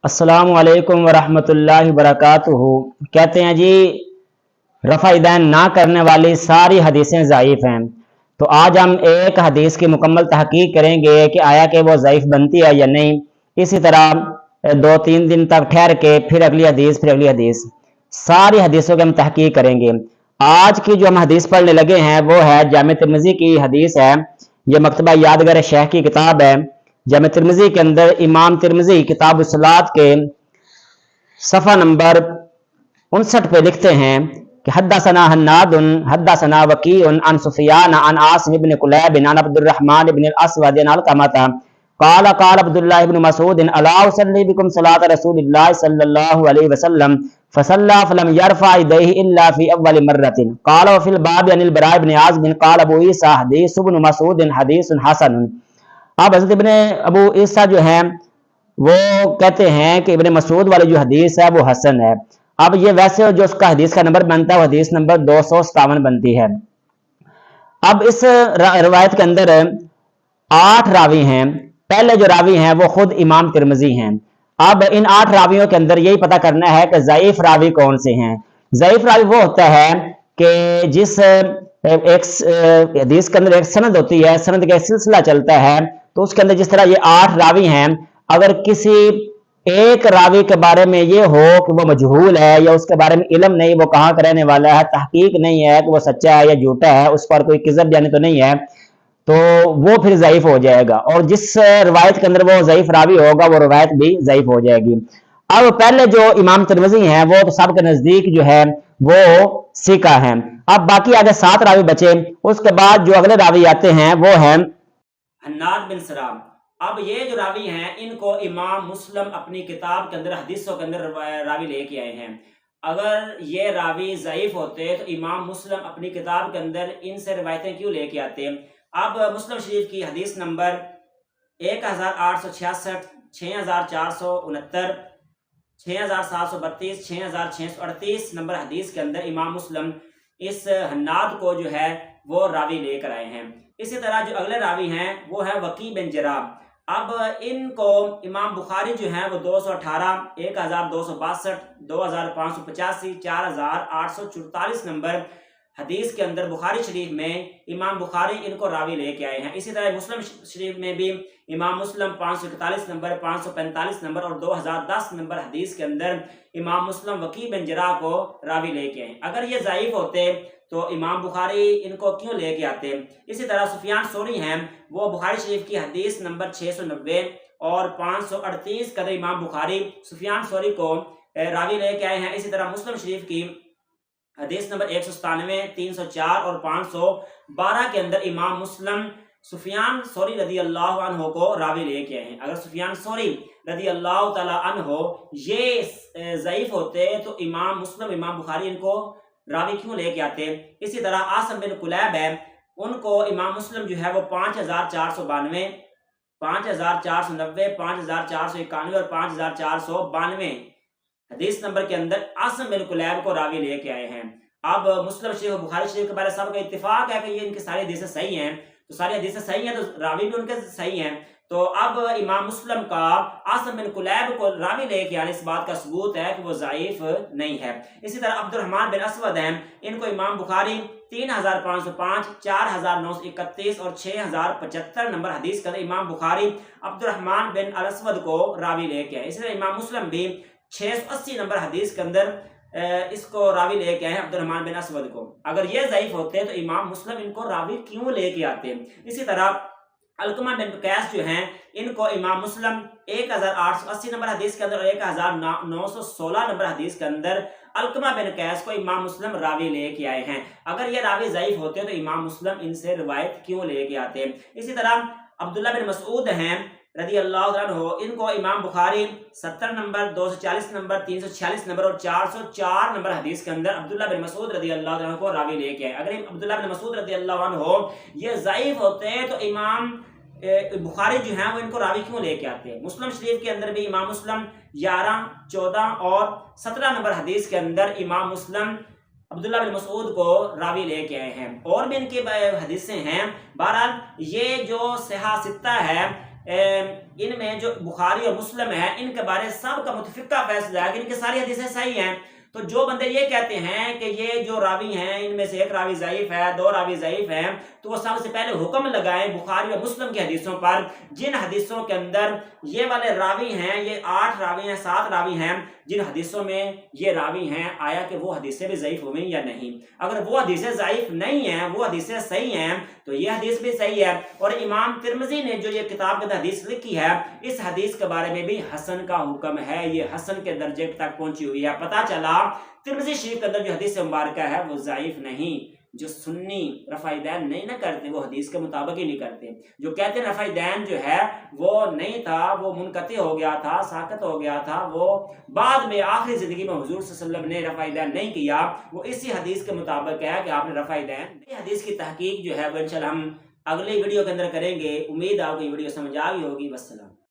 अस्सलामु अलैकुम वरहमतुल्लाहि वबरकातुहू। कहते हैं जी रफ़ा यदैन ना करने वाली सारी हदीसें ज़ईफ़ हैं। तो आज हम एक हदीस की मुकम्मल तहकीक करेंगे कि आया कि वो ज़ईफ़ बनती है या नहीं। इसी तरह 2-3 दिन तक ठहर के फिर अगली हदीस सारी हदीसों की हम तहकीक करेंगे। आज की जो हम हदीस पढ़ने लगे हैं वो है जामे तिर्मिज़ी की हदीस है। ये मकतबा यादगार शेख की किताब है। जामे तिर्मिज़ी के अंदर इमाम तिर्मिज़ी किताब सलात के सफ़ा नंबर 59 पे लिखते हैं कि हद्दसना हन्नादुन हद्दसना वकीउन अन सुफियान अन आसिम इब्न कुलैब अन अब्दुर्रहमान इब्न अल-अस्वद अन अलक़मा क़ाल क़ाल अब्दुल्लाह इब्न मसूद अला उसल्ली बिकुम सलात रसूलिल्लाह सल्लल्लाहु अलैहि वसल्लम फसल्ला फलम यरफ़ा यदैहि इल्ला फ़ी अव्वल मर्रतिन क़ाल व फ़िल बाब अनिल बरा इब्न आज़िब क़ाल अबू ईसा हदीस इब्न मसूद हदीस हसन। अब हज़रत इब्न अबू ईसा जो हैं वो कहते हैं कि इब्न मसूद वाली जो हदीस है वो हसन है। अब ये वैसे जो उसका हदीस का नंबर बनता है वो हदीस नंबर 257 बनती है। अब इस रवायत के अंदर 8 रावी हैं। पहले जो रावी हैं वो खुद इमाम तिर्मिज़ी हैं। अब इन 8 रावियों के अंदर यही पता करना है कि ज़ईफ़ रावी कौन से हैं। ज़ईफ़ रावी वो होता है कि जिस एक हदीस के अंदर एक सनद होती है, सनद का सिलसिला चलता है, तो उसके अंदर जिस तरह ये 8 रावी हैं, अगर किसी एक रावी के बारे में ये हो कि वो मजहूल है या उसके बारे में इल्म नहीं, वो कहाँ का रहने वाला है, तहकीक नहीं है कि वो सच्चा है या झूठा है, उस पर कोई किज़ब यानी तो नहीं है, तो वो फिर ज़ईफ हो जाएगा। और जिस रवायत के अंदर वो ज़ईफ रावी होगा वो रवायत भी ज़ईफ हो जाएगी। अब पहले जो इमाम तिर्मिज़ी हैं वो तो सबके नजदीक जो है वो सिका है। अब बाकी आगे 7 रावी बचे। उसके बाद जो अगले रावी आते हैं वो है हन्नाद बिन सलाम। अब ये जो रावी हैं इनको इमाम मुस्लिम अपनी किताब के अंदर हदीसों के अंदर रावी लेके आए हैं। अगर ये रावी ज़ईफ होते तो इमाम मुस्लिम अपनी किताब के अंदर इनसे रिवायतें क्यों लेके आते। अब मुस्लिम शरीफ की हदीस नंबर 1866, 6469, 6732, 6638 नंबर हदीस के अंदर इमाम मुस्लिम इस हन्नाद को जो है वो रावी लेकर आए हैं। इसी तरह जो अगले रावी हैं वो है वकी बिन जराब। अब इनको इमाम बुखारी जो है वो 218, 1262, 2585, 4844 नंबर हदीस के अंदर बुखारी शरीफ में इमाम बुखारी इनको रावी लेके आए हैं। इसी तरह मुस्लिम शरीफ में भी इमाम मुस्लिम 541 नंबर, 545 नंबर और 2010 नंबर हदीस के अंदर इमाम मुस्लिम वकी बिन जरा को रावी लेके आए। अगर ये ज़ईफ होते तो इमाम बुखारी इनको क्यों लेके आते। इसी तरह सुफियान सोरी हैं, वो बुखारी शरीफ की हदीस नंबर 690 और 538 कदर इमाम बुखारी सुफियान सोरी को रावी लेके आए हैं। इसी तरह मुस्लिम शरीफ की हदीस नंबर 197, 304 और 512 के अंदर इमाम मुस्लिम सुफियान सोरी रदी अल्लाह अन्हो को रावी लेके आए हैं। अगर सुफियान सोरी रदी अल्लाह ताला अन्हो ये ज़ईफ होते तो इमाम मुस्लिम इमाम बुखारी इनको रावी क्यों लेके आते। इसी तरह आसिम बिन कुलैब है, उनको इमाम मुस्लिम जो है वो 5492, 5490, 5491 और 5492 हदीस नंबर के अंदर आसिम बिन कुलैब को रावी लेके आए हैं। अब मुस्लिम शरीफ और बुखारी शरीफ के बारे में सबका इत्तिफाक है कि ये इनकी सारी हदीसें सही हैं, तो सारी हदीसें सही हैं तो रावी भी उनके सही हैं। तो अब इमाम मुस्लिम का आसिम बिन कुलैब को रावी लेके आने इस बात का सबूत है कि वो ज़ईफ नहीं है। इसी तरह अब्दुर्रहमान बिन अस्वद हैं, इनको इमाम बुखारी 3505, 4931 और 6075 नंबर हदीस के अंदर इमाम बुखारी अब्दुर्रहमान बिन अल-अस्वद को रावी लेके आए। इसी तरह इमाम मुस्लिम भी 680 नंबर हदीस के अंदर इसको रावी लेके आए हैं अब्दुर्रहमान बिन अस्वद को। अगर ये ज़ईफ होते तो इमाम मुस्लिम इनको रावी क्यों लेके आते। इसी तरह अलकमा बिन कैस जो हैं इनको इमाम मुस्लिम 1880 नंबर हदीस के अंदर और 1916 नंबर हदीस के अंदर अलकमा बिन कैस को इमाम मुस्लिम रावी लेके आए हैं। अगर ये रावी ज़ईफ होते तो इमाम मुस्लिम इनसे रिवायत क्यों लेके आते। इसी तरह अब्दुल्ला बिन मसूद हैं रदी अल्लाह अन्हु, इनको इमाम बुखारी 70 नंबर, 240 नंबर, 346 नंबर और 404 नंबर हदीस के अंदर अब्दुल्ला बिन मसूद रदी अल्लाह अन्हु को रावी लेके आए। अगर अब्दुल्ला बिन मसूद रदी अल्लाह अन्हु ये ज़ईफ होते तो इमाम बुखारी जो हैं वो इनको रावी क्यों लेके आते हैं। मुस्लिम शरीफ के अंदर भी इमाम मुस्लिम 11, 14 और 17 नंबर हदीस के अंदर इमाम मुस्लिम अब्दुल्ला बिन मसूद को रावी लेके आए हैं। और भी इनकी हदीसें हैं। बहरहाल ये जो सिहा सित्ता है ان میں جو بخاری اور مسلم ہے ان کے بارے سب کا متفقہ فیصلہ ہے کہ ان کی ساری حدیثیں صحیح ہیں. تو جو بندے یہ کہتے ہیں کہ یہ جو راوی ہیں ان میں سے ایک راوی ضعیف ہے، دو راوی ضعیف ہیں، تو وہ سب سے پہلے حکم لگائیں بخاری اور مسلم کی حدیثوں پر جن حدیثوں کے اندر یہ والے راوی ہیں، یہ 8 راوی ہیں، 7 راوی ہیں، جن حدیثوں میں یہ راوی ہیں، آیا کہ وہ حدیثیں بھی ضعیف ہوئیں یا نہیں. اگر وہ حدیثیں ضعیف نہیں ہیں، وہ حدیثیں صحیح ہیں، تو یہ حدیث بھی صحیح ہے. اور امام ترمذی نے جو یہ کتاب کے حدیث لکھی ہے اس حدیث کے بارے میں بھی حسن کا حکم ہے، یہ حسن کے درجے تک پہنچی ہوئی ہے. پتہ چلا ترمذی شریف کے اندر جو حدیث مبارکہ ہے وہ ضعیف نہیں. جو سنی رفع دین نہیں نہ کرتے وہ حدیث کے مطابق ہی نہیں کرتے. جو کہتے ہیں رفع دین جو ہے وہ نہیں تھا، وہ منقطع ہو گیا تھا، ساقط ہو گیا تھا، وہ بعد میں آخری زندگی میں حضور صلی اللہ علیہ وسلم نے رفع دین نہیں کیا، وہ اسی حدیث کے مطابق ہے کہ آپ نے رفع دین. یہ حدیث کی تحقیق جو ہے وہ انشاءاللہ ہم اگلی ویڈیو کے اندر کریں گے. امید آپ کو یہ ویڈیو سمجھ آ گئی ہوگی. والسلام.